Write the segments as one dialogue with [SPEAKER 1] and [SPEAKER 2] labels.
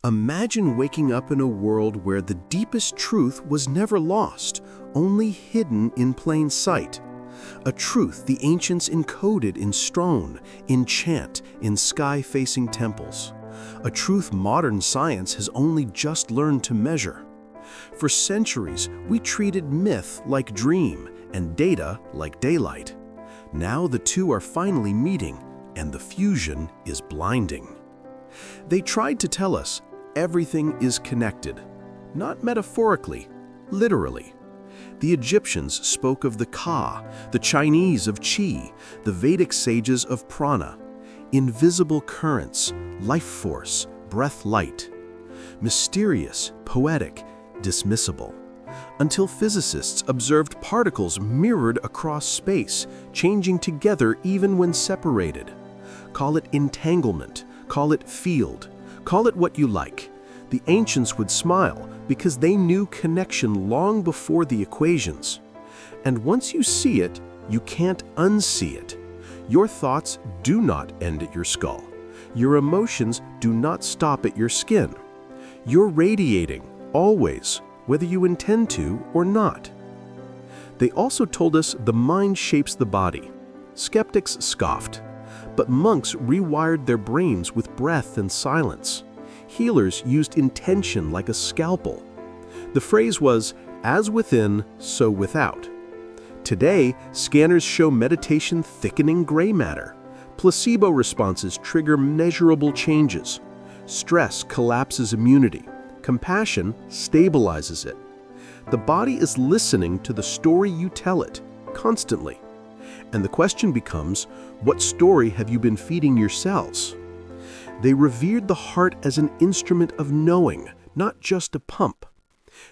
[SPEAKER 1] Imagine waking up in a world where the deepest truth was never lost, only hidden in plain sight. A truth the ancients encoded in stone, in chant, in sky-facing temples. A truth modern science has only just learned to measure. For centuries, we treated myth like dream and data like daylight. Now the two are finally meeting, and the fusion is blinding. They tried to tell us everything is connected, not metaphorically, literally. The Egyptians spoke of the Ka, the Chinese of Qi, the Vedic sages of prana, invisible currents, life force, breath light. Mysterious, poetic, dismissible. Until physicists observed particles mirrored across space, changing together even when separated. Call it entanglement, call it field, call it what you like. The ancients would smile because they knew connection long before the equations. And once you see it, you can't unsee it. Your thoughts do not end at your skull. Your emotions do not stop at your skin. You're radiating, always, whether you intend to or not. They also told us the mind shapes the body. Skeptics scoffed, but monks rewired their brains with breath and silence. Healers used intention like a scalpel. The phrase was, as within, so without. Today, scanners show meditation thickening gray matter. Placebo responses trigger measurable changes. Stress collapses immunity. Compassion stabilizes it. The body is listening to the story you tell it, constantly. And the question becomes, what story have you been feeding yourselves? They revered the heart as an instrument of knowing, not just a pump.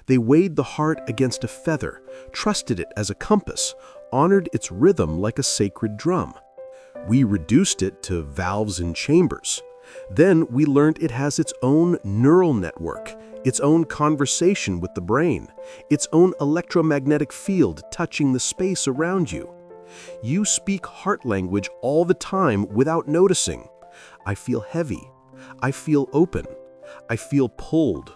[SPEAKER 1] They weighed the heart against a feather, trusted it as a compass, honored its rhythm like a sacred drum. We reduced it to valves and chambers. Then we learned it has its own neural network, its own conversation with the brain, its own electromagnetic field touching the space around you. You speak heart language all the time without noticing. I feel heavy. I feel open. I feel pulled.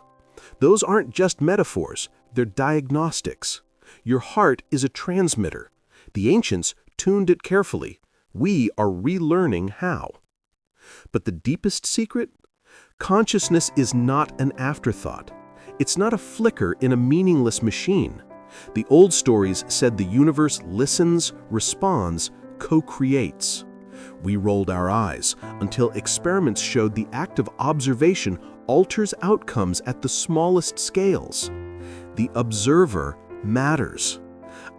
[SPEAKER 1] Those aren't just metaphors, they're diagnostics. Your heart is a transmitter. The ancients tuned it carefully. We are relearning how. But the deepest secret? Consciousness is not an afterthought. It's not a flicker in a meaningless machine. The old stories said the universe listens, responds, co-creates. We rolled our eyes until experiments showed the act of observation alters outcomes at the smallest scales. The observer matters.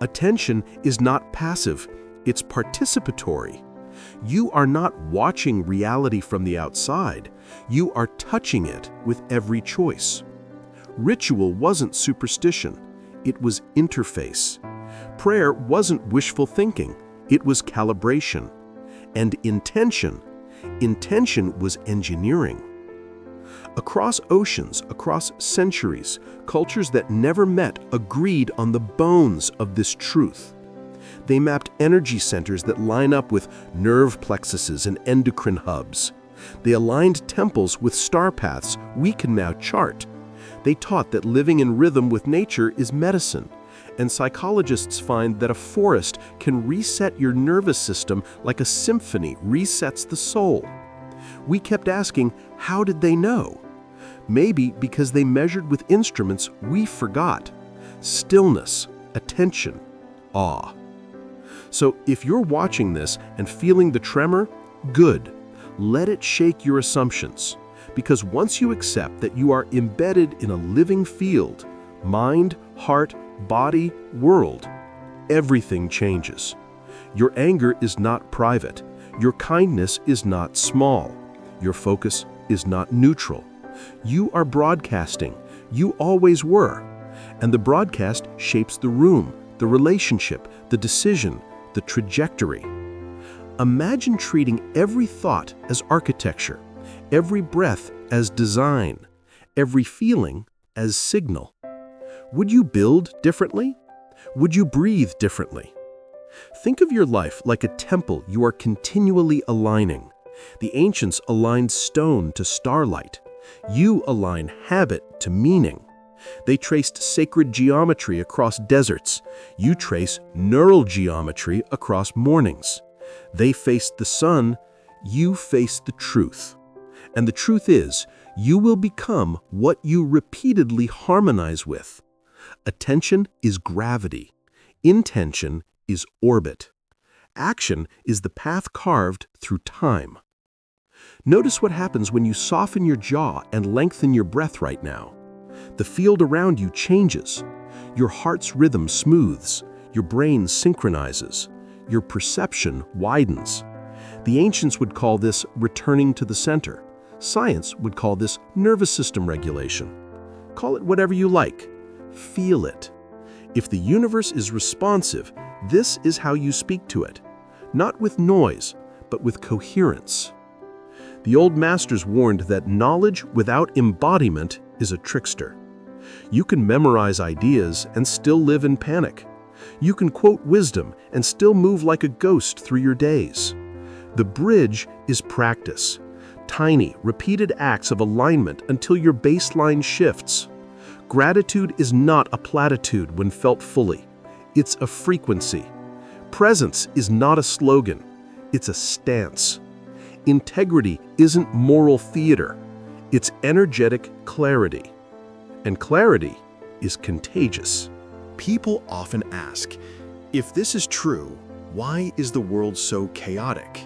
[SPEAKER 1] Attention is not passive, it's participatory. You are not watching reality from the outside, you are touching it with every choice. Ritual wasn't superstition, it was interface. Prayer wasn't wishful thinking, it was calibration. And intention was engineering. Across oceans, across centuries, cultures that never met agreed on the bones of this truth. They mapped energy centers that line up with nerve plexuses and endocrine hubs. They aligned temples with star paths we can now chart. They taught that living in rhythm with nature is medicine. And psychologists find that a forest can reset your nervous system like a symphony resets the soul. We kept asking, how did they know? Maybe because they measured with instruments we forgot. Stillness, attention, awe. So if you're watching this and feeling the tremor, good. Let it shake your assumptions. Because once you accept that you are embedded in a living field, mind, heart, body, world, everything changes. Your anger is not private. Your kindness is not small. Your focus is not neutral. You are broadcasting. You always were. And the broadcast shapes the room, the relationship, the decision, the trajectory. Imagine treating every thought as architecture, every breath as design, every feeling as signal. Would you build differently? Would you breathe differently? Think of your life like a temple you are continually aligning. The ancients aligned stone to starlight. You align habit to meaning. They traced sacred geometry across deserts. You trace neural geometry across mornings. They faced the sun. You face the truth. And the truth is, you will become what you repeatedly harmonize with. Attention is gravity. Intention is orbit. Action is the path carved through time. Notice what happens when you soften your jaw and lengthen your breath right now. The field around you changes. Your heart's rhythm smooths. Your brain synchronizes. Your perception widens. The ancients would call this returning to the center. Science would call this nervous system regulation. Call it whatever you like. Feel it. If the universe is responsive, this is how you speak to it. Not with noise, but with coherence. The old masters warned that knowledge without embodiment is a trickster. You can memorize ideas and still live in panic. You can quote wisdom and still move like a ghost through your days. The bridge is practice. Tiny, repeated acts of alignment until your baseline shifts. Gratitude is not a platitude when felt fully. It's a frequency. Presence is not a slogan. It's a stance. Integrity isn't moral theater. It's energetic clarity. And clarity is contagious.
[SPEAKER 2] People often ask, if this is true, why is the world so chaotic?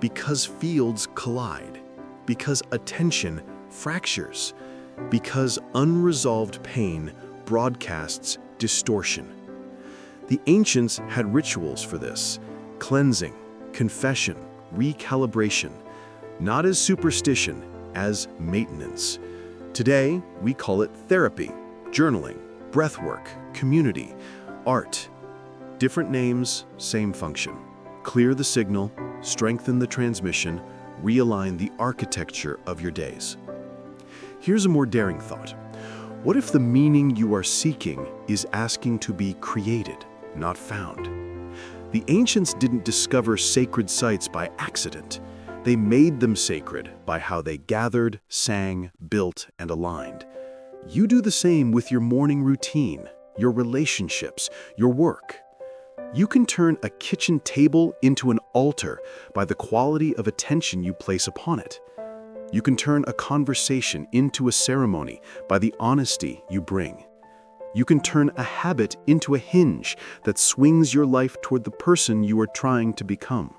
[SPEAKER 2] Because fields collide. Because attention fractures. Because unresolved pain broadcasts distortion. The ancients had rituals for this: cleansing, confession, recalibration, not as superstition, as maintenance. Today, we call it therapy, journaling, breathwork, community, art. Different names, same function. Clear the signal, strengthen the transmission, realign the architecture of your days. Here's a more daring thought. What if the meaning you are seeking is asking to be created, not found? The ancients didn't discover sacred sites by accident. They made them sacred by how they gathered, sang, built, and aligned. You do the same with your morning routine, your relationships, your work. You can turn a kitchen table into an altar by the quality of attention you place upon it. You can turn a conversation into a ceremony by the honesty you bring. You can turn a habit into a hinge that swings your life toward the person you are trying to become.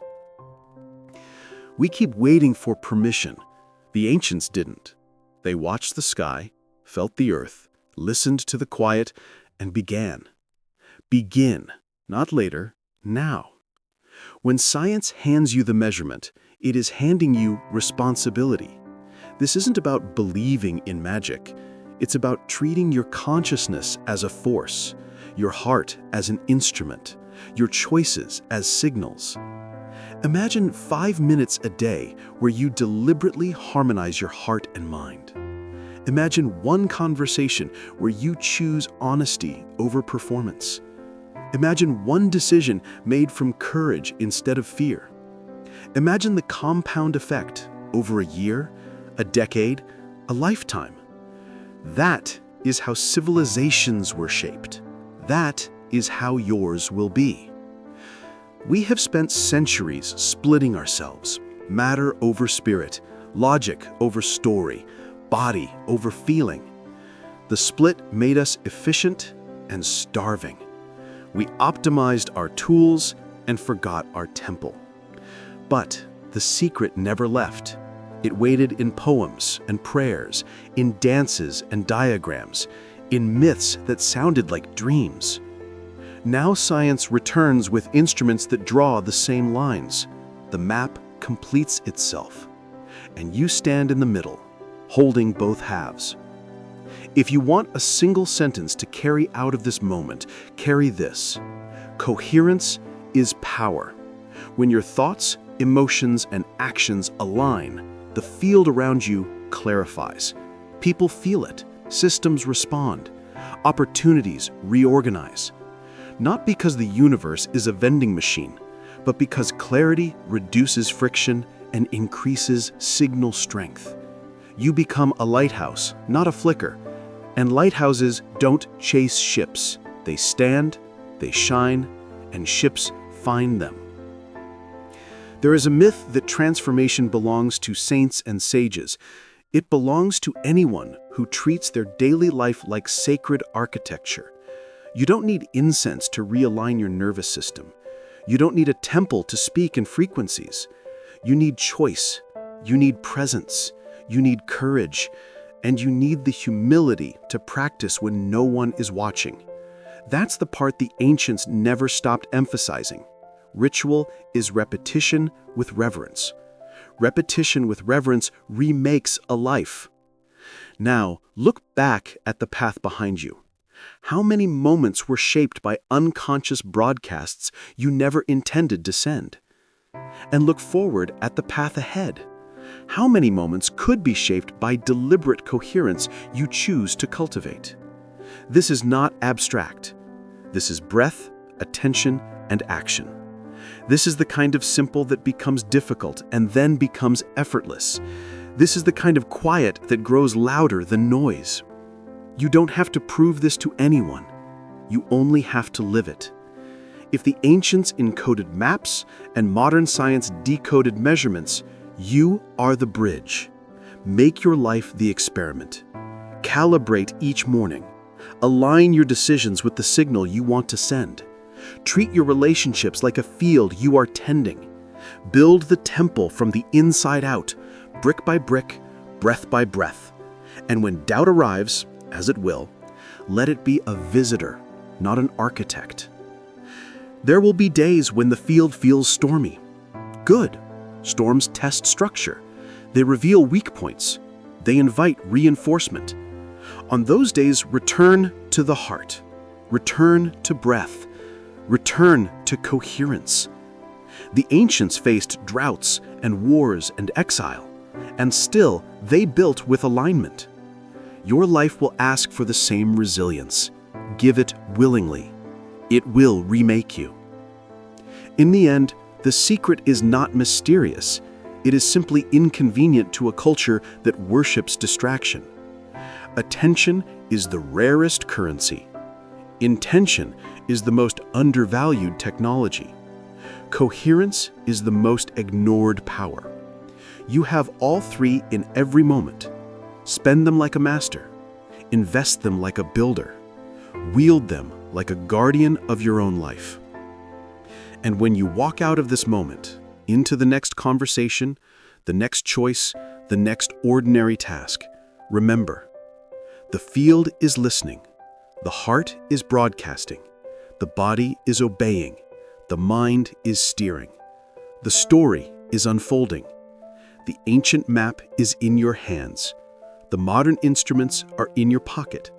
[SPEAKER 2] We keep waiting for permission. The ancients didn't. They watched the sky, felt the earth, listened to the quiet, and began. Begin, not later, now. When science hands you the measurement, it is handing you responsibility. This isn't about believing in magic. It's about treating your consciousness as a force, your heart as an instrument, your choices as signals. Imagine 5 minutes a day where you deliberately harmonize your heart and mind. Imagine one conversation where you choose honesty over performance. Imagine one decision made from courage instead of fear. Imagine the compound effect over a year, a decade, a lifetime. That is how civilizations were shaped. That is how yours will be. We have spent centuries splitting ourselves, matter over spirit, logic over story, body over feeling. The split made us efficient and starving. We optimized our tools and forgot our temple. But the secret never left. It waited in poems and prayers, in dances and diagrams, in myths that sounded like dreams. Now science returns with instruments that draw the same lines. The map completes itself, and you stand in the middle, holding both halves. If you want a single sentence to carry out of this moment, carry this: coherence is power. When your thoughts, emotions, and actions align, the field around you clarifies. People feel it, systems respond, opportunities reorganize. Not because the universe is a vending machine, but because clarity reduces friction and increases signal strength.
[SPEAKER 1] You become a lighthouse, not a flicker. And lighthouses don't chase ships. They stand, they shine, and ships find them. There is a myth that transformation belongs to saints and sages. It belongs to anyone who treats their daily life like sacred architecture. You don't need incense to realign your nervous system. You don't need a temple to speak in frequencies. You need choice. You need presence. You need courage. And you need the humility to practice when no one is watching. That's the part the ancients never stopped emphasizing. Ritual is repetition with reverence. Repetition with reverence remakes a life. Now, look back at the path behind you. How many moments were shaped by unconscious broadcasts you never intended to send? And look forward at the path ahead. How many moments could be shaped by deliberate coherence you choose to cultivate? This is not abstract. This is breath, attention, and action. This is the kind of simple that becomes difficult and then becomes effortless. This is the kind of quiet that grows louder than noise. You don't have to prove this to anyone. You only have to live it. If the ancients encoded maps and modern science decoded measurements, you are the bridge. Make your life the experiment. Calibrate each morning. Align your decisions with the signal you want to send. Treat your relationships like a field you are tending. Build the temple from the inside out, brick by brick, breath by breath. And when doubt arrives, as it will, let it be a visitor, not an architect. There will be days when the field feels stormy. Good. Storms test structure. They reveal weak points. They invite reinforcement. On those days, return to the heart. Return to breath. Return to coherence. The ancients faced droughts and wars and exile, and still they built with alignment. Your life will ask for the same resilience. Give it willingly. It will remake you. In the end, the secret is not mysterious. It is simply inconvenient to a culture that worships distraction. Attention is the rarest currency. Intention is the most undervalued technology. Coherence is the most ignored power. You have all three in every moment. Spend them like a master. Invest them like a builder. Wield them like a guardian of your own life. And when you walk out of this moment, into the next conversation, the next choice, the next ordinary task, remember, the field is listening, the heart is broadcasting, the body is obeying, the mind is steering, the story is unfolding, the ancient map is in your hands, the modern instruments are in your pocket,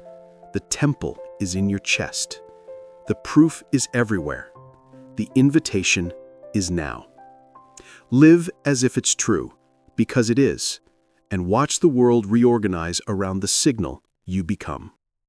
[SPEAKER 1] the temple is in your chest, the proof is everywhere. The invitation is now. Live as if it's true, because it is, and watch the world reorganize around the signal you become.